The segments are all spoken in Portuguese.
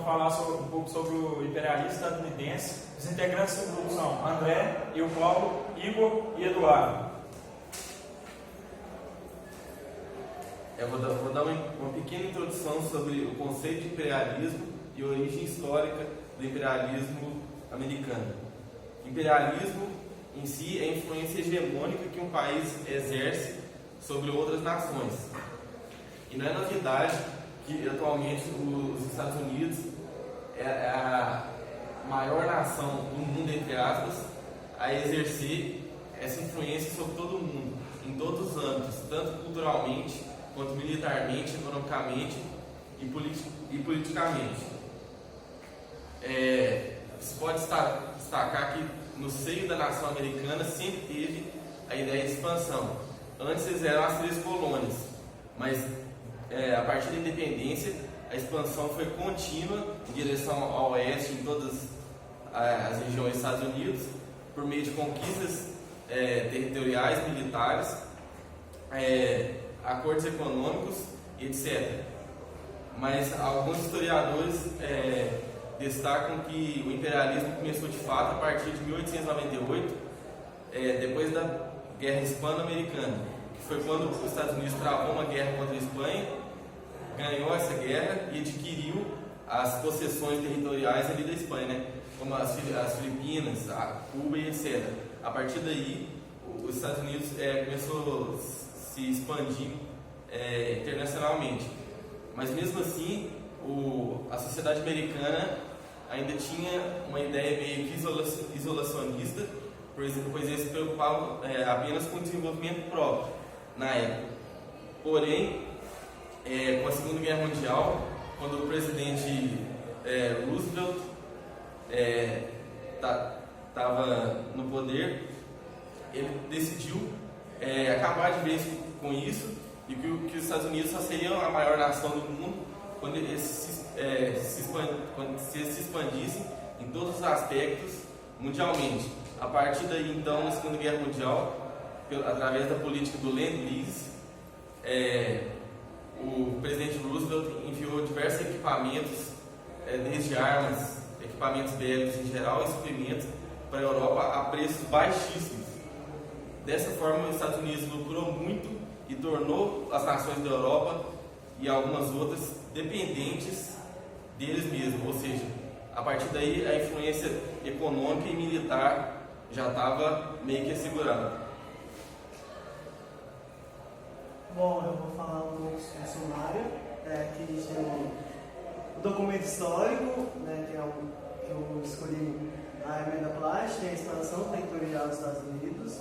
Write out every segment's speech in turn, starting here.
falar um pouco sobre o imperialismo estadunidense. Os integrantes do grupo são André, eu, Paulo, Igor e Eduardo. Eu vou dar uma pequena introdução sobre o conceito de imperialismo e a origem histórica do imperialismo americano. Imperialismo em si é a influência hegemônica que um país exerce sobre outras nações. E não é novidade que atualmente os Estados Unidos é a maior nação do mundo, entre aspas, a exercer essa influência sobre todo o mundo, em todos os âmbitos, tanto culturalmente, quanto militarmente, economicamente e politicamente. Se pode destacar que no seio da nação americana sempre teve a ideia de expansão. Antes eles eram as 3 colônias, mas a partir da independência a expansão foi contínua em direção ao oeste em todas as regiões dos Estados Unidos, por meio de conquistas territoriais, militares, acordos econômicos, etc. Mas alguns historiadores destacam que o imperialismo começou de fato a partir de 1898, depois da Guerra Hispano-Americana, que foi quando os Estados Unidos travou uma guerra contra a Espanha, ganhou essa guerra e adquiriu as possessões territoriais ali da Espanha, né? Como as Filipinas, a Cuba e etc. A partir daí, os Estados Unidos começou a se expandir internacionalmente. Mas mesmo assim, a sociedade americana ainda tinha uma ideia meio que isolacionista, pois eles se preocupavam apenas com o desenvolvimento próprio na época. Porém, com a Segunda Guerra Mundial, quando o presidente Roosevelt estava no poder, ele decidiu acabar de vez com isso e que os Estados Unidos só seriam a maior nação do mundo quando eles se expandissem em todos os aspectos mundialmente. A partir daí, então, na Segunda Guerra Mundial, através da política do Lend-Lease, o presidente Roosevelt enviou diversos equipamentos, desde armas, equipamentos bélicos em geral e suprimentos para a Europa a preços baixíssimos. Dessa forma, os Estados Unidos lucrou muito e tornou as nações da Europa e algumas outras dependentes deles mesmos, ou seja, a partir daí a influência econômica e militar já estava meio que assegurada. Bom, eu vou falar um pouco sobre o sumário. Aqui a gente tem o documento histórico, né, que eu escolhi a emenda Platt, tem a expansão territorial dos Estados Unidos,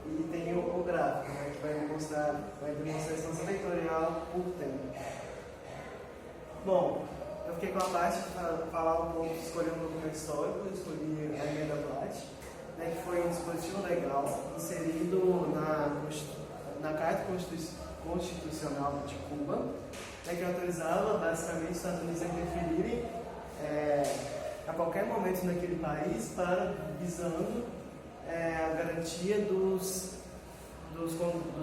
e tem o gráfico, né, que vai demonstrar a expansão territorial por tempo. Bom, eu fiquei com a parte de falar um pouco, escolher um documento histórico, eu escolhi a emenda Platt, né, que foi um dispositivo legal inserido na Carta Constitucional de Cuba, né, que autorizava basicamente os Estados Unidos a interferirem a qualquer momento naquele país visando a garantia dos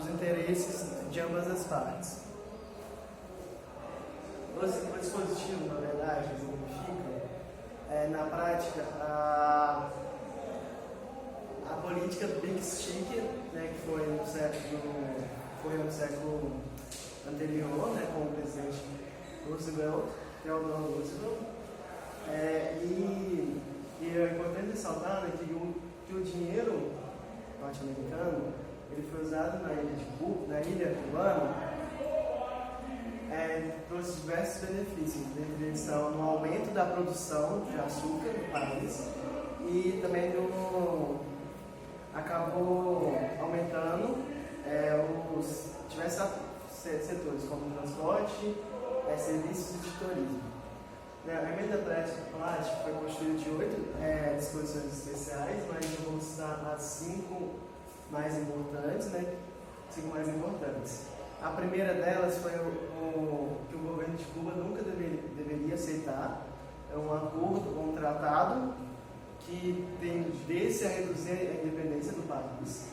interesses de ambas as partes. O dispositivo, na verdade, significa, na prática, a política Big Stick, né, que foi no século anterior, né, com o presidente Theodore Roosevelt. E é importante ressaltar, né, que o dinheiro norte-americano ele foi usado na ilha cubana, trouxe diversos benefícios. Dentre eles estão no aumento da produção de açúcar no país e também acabou aumentando diversos setores, como transporte, serviços e de turismo. A emenda Platt foi constituída de 8 disposições especiais, mas eu vou citar as 5 mais importantes, né? 5 mais importantes. A primeira delas foi que o governo de Cuba nunca deveria aceitar. É um acordo, um tratado que tendesse a reduzir a independência do país.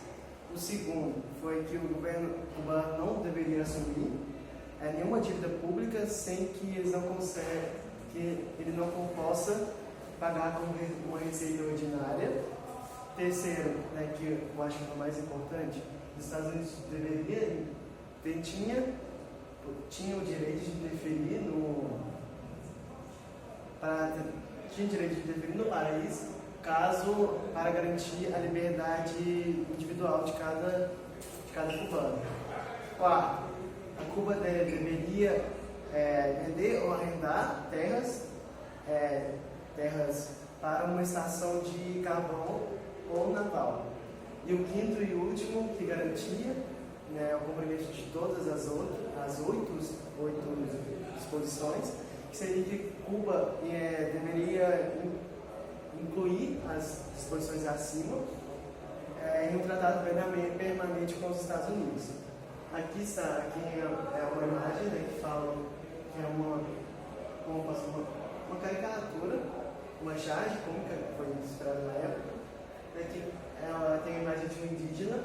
O segundo foi que o governo cubano não deveria assumir nenhuma dívida pública sem que eles não que ele não possa pagar como uma receita ordinária. Terceiro, né, que eu acho que é o mais importante, os Estados Unidos tinha o direito de interferir no país, para garantir a liberdade individual de cada cubano. Quarto, a Cuba deveria vender ou arrendar terras para uma estação de carvão ou naval. E o quinto e último, que garantia, né, o cumprimento de todas as oito disposições, que seria que Cuba deveria incluir as disposições acima em um tratado permanente com os Estados Unidos. Aqui é uma imagem, né, que fala que é uma caricatura, uma charge cômica que foi inspirada na época. Aqui ela tem a imagem de um indígena,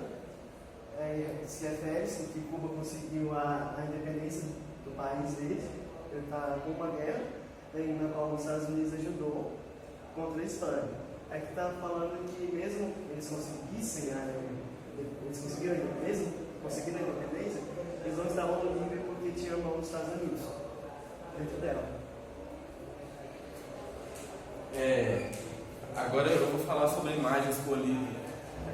se refere-se que Cuba conseguiu a independência do país deles. Ele está com uma guerra, na qual os Estados Unidos ajudou contra a Espanha. Aqui está falando que mesmo eles conseguiram a independência, eles não estavam no livre porque tinham a mão dos Estados Unidos dentro dela. Agora eu vou falar sobre a imagem escolhida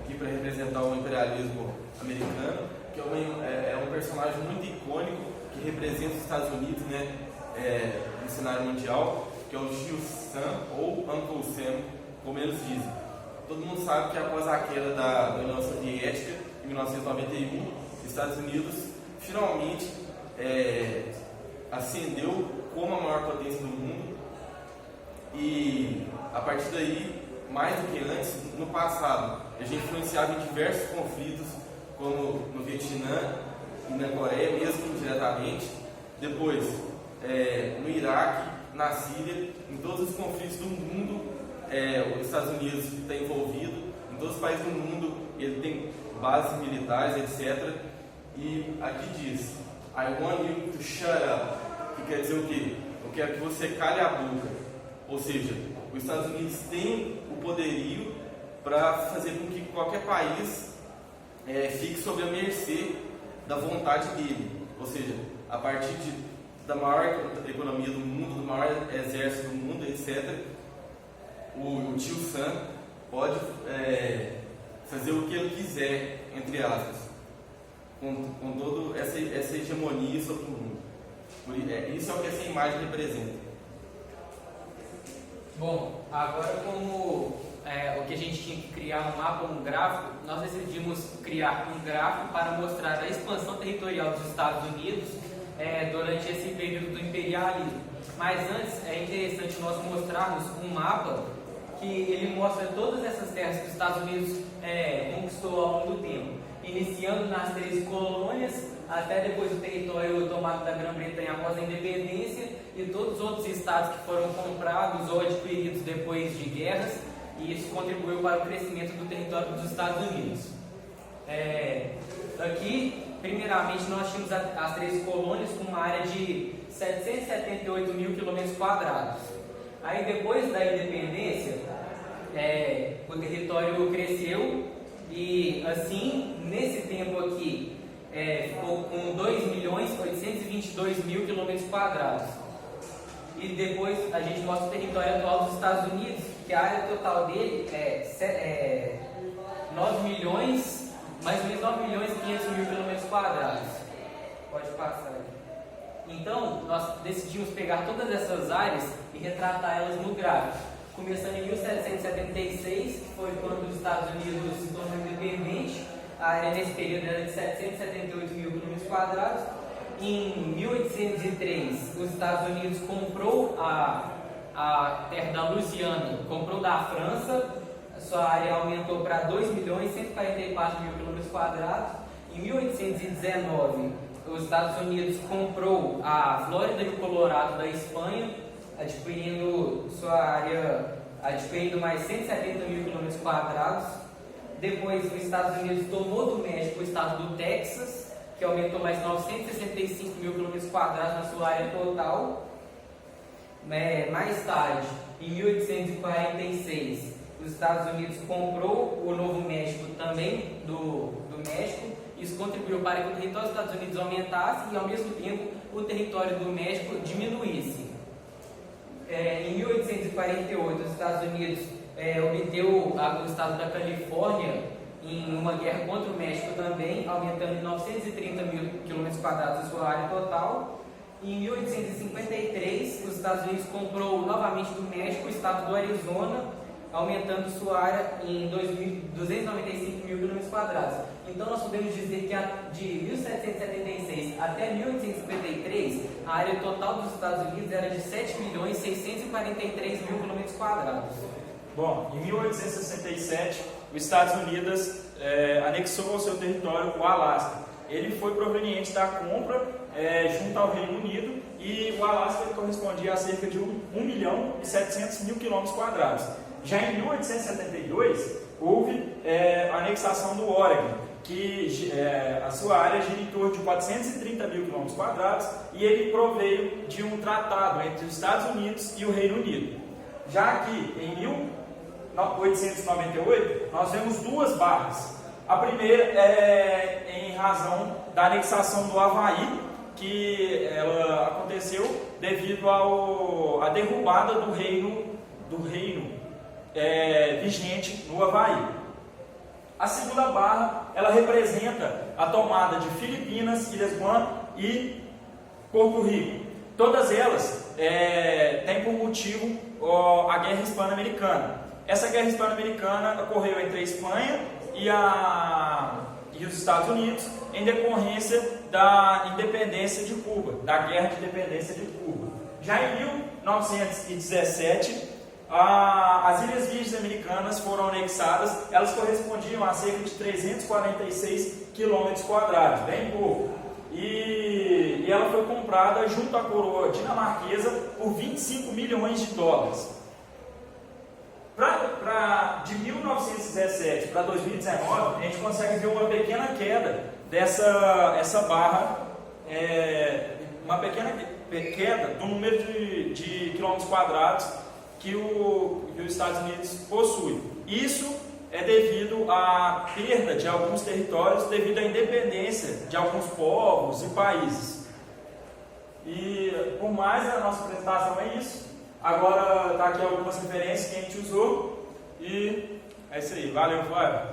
aqui para representar o imperialismo americano, que é um personagem muito icônico que representa os Estados Unidos, né, no cenário mundial, que é o Tio Sam ou Uncle Sam, como eles dizem. Todo mundo sabe que após a queda da União Soviética, em 1991, os Estados Unidos finalmente ascendeu como a maior potência do mundo. E a partir daí, mais do que antes, no passado, a gente influenciava em diversos conflitos, como no Vietnã e na Coreia, mesmo indiretamente. Depois, no Iraque, na Síria, em todos os conflitos do mundo, os Estados Unidos está envolvido. Em todos os países do mundo, ele tem bases militares, etc. E aqui diz: I want you to shut up, que quer dizer o quê? Eu quero que você cale a boca. Ou seja, os Estados Unidos têm o poderio para fazer com que qualquer país fique sob a mercê da vontade dele. Ou seja, a partir da maior economia do mundo, do maior exército do mundo, etc., o Tio Sam pode fazer o que ele quiser, entre aspas, com toda essa hegemonia sobre o mundo. Isso é o que essa imagem representa. Bom, agora como o que a gente tinha que criar um mapa, um gráfico, nós decidimos criar um gráfico para mostrar a expansão territorial dos Estados Unidos durante esse período do imperialismo. Mas antes é interessante nós mostrarmos um mapa que ele mostra todas essas terras que os Estados Unidos conquistou ao longo do tempo, iniciando nas 13 colônias até depois o território tomado da Grã-Bretanha após a independência e todos os outros estados que foram comprados ou adquiridos depois de guerras, e isso contribuiu para o crescimento do território dos Estados Unidos. Aqui, primeiramente, nós tínhamos as 13 colônias com uma área de 778 mil quilômetros quadrados. Aí, depois da independência, o território cresceu e, assim, nesse tempo aqui, ficou com 2.822.000 quilômetros quadrados. E depois a gente mostra o território atual dos Estados Unidos, que a área total dele é 9 milhões, mais ou menos 9 milhões e 500 mil quilômetros quadrados. Pode passar. Então, nós decidimos pegar todas essas áreas e retratar elas no gráfico. Começando em 1776, que foi quando os Estados Unidos se tornou independente. A área nesse período era de 778 mil quilômetros quadrados. Em 1803, os Estados Unidos comprou a terra da Louisiana, comprou da França, sua área aumentou para 2.144.000 quilômetros quadrados. Em 1819, os Estados Unidos comprou a Flórida e o Colorado da Espanha, adquirindo mais 170.000 quilômetros quadrados. Depois, os Estados Unidos tomou do México o estado do Texas, que aumentou mais 965.000 quilômetros quadrados na sua área total. Mais tarde, em 1846, os Estados Unidos comprou o Novo México também do México. Isso contribuiu para que o território dos Estados Unidos aumentasse e, ao mesmo tempo, o território do México diminuísse. Em 1848, os Estados Unidos obteve o estado da Califórnia em uma guerra contra o México também, aumentando em 930 mil km² a sua área total. Em 1853, os Estados Unidos comprou novamente do México o estado do Arizona, aumentando sua área em 295 mil km². Então nós podemos dizer que de 1776 até 1853, a área total dos Estados Unidos era de 7.643.000 km². Bom, em 1867, os Estados Unidos anexou ao seu território o Alasca. Ele foi proveniente da compra junto ao Reino Unido, e o Alasca correspondia a cerca de 1.700.000 km². Já em 1872, houve a anexação do Oregon, que a sua área gira em torno de 430 mil km², e ele proveio de um tratado entre os Estados Unidos e o Reino Unido. Já que em 1898, nós vemos duas barras. A primeira é em razão da anexação do Havaí, que ela aconteceu devido à derrubada do reino vigente no Havaí. A segunda barra, ela representa a tomada de Filipinas, Ilhas Guam e Porto Rico. Todas elas têm por motivo a Guerra Hispano-Americana. Essa Guerra Hispano-Americana ocorreu entre a Espanha e os Estados Unidos, em decorrência da independência de Cuba, da Guerra de Independência de Cuba. Já em 1917, as Ilhas Virgens Americanas foram anexadas. Elas correspondiam a cerca de 346 km², bem pouco. E ela foi comprada junto à coroa dinamarquesa por 25 milhões de dólares. De 1917 para 2019, a gente consegue ver uma pequena queda dessa barra, uma pequena queda do número de quilômetros quadrados que os Estados Unidos possuem. Isso é devido à perda de alguns territórios, devido à independência de alguns povos e países. E por mais a nossa apresentação é isso. Agora está aqui algumas referências que a gente usou, e é isso aí. Valeu, Flávio.